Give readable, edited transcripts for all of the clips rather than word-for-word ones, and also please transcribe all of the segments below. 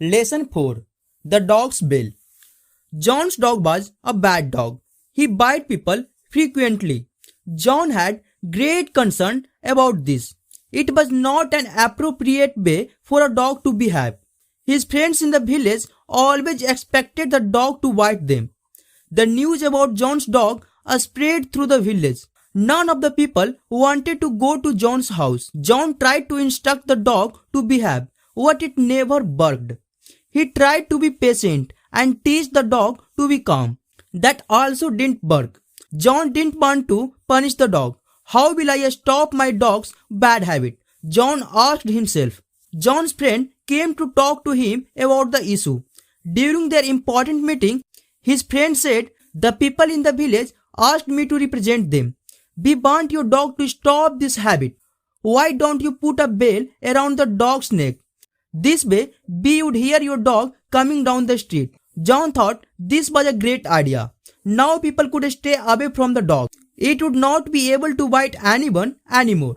Lesson 4. The Dog's Bill. John's dog was a bad dog. He bit people frequently. John had great concern about this. It was not an appropriate way for a dog to behave. His friends in the village always expected the dog to bite them. The news about John's dog spread through the village. None of the people wanted to go to John's house. John tried to instruct the dog to behave, but it never barked. He tried to be patient and teach the dog to be calm. That also didn't work. John didn't want to punish the dog. How will I stop my dog's bad habit? John asked himself. John's friend came to talk to him about the issue. During their important meeting, his friend said, "The people in the village asked me to represent them. We want your dog to stop this habit. Why don't you put a bell around the dog's neck? This way, we would hear your dog coming down the street." John thought this was a great idea. Now people could stay away from the dog. It would not be able to bite anyone anymore.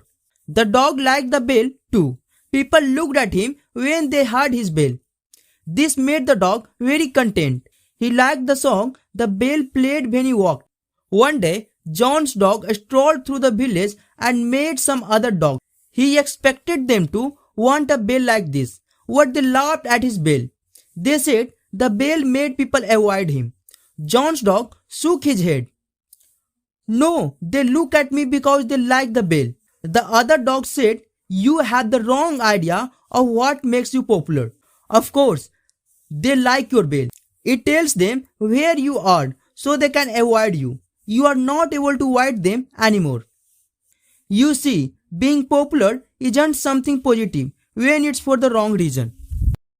The dog liked the bell too. People looked at him when they heard his bell. This made the dog very content. He liked the song the bell played when he walked. One day, John's dog strolled through the village and met some other dogs. He expected them to want a bell like this, but they laughed at his bell. They said the bell made people avoid him. John's dog shook his head. "No, they look at me because they like the bell." The other dog said, "You have the wrong idea of what makes you popular. Of course, they like your bell. It tells them where you are so they can avoid you. You are not able to avoid them anymore." You see, being popular isn't something positive when it's for the wrong reason.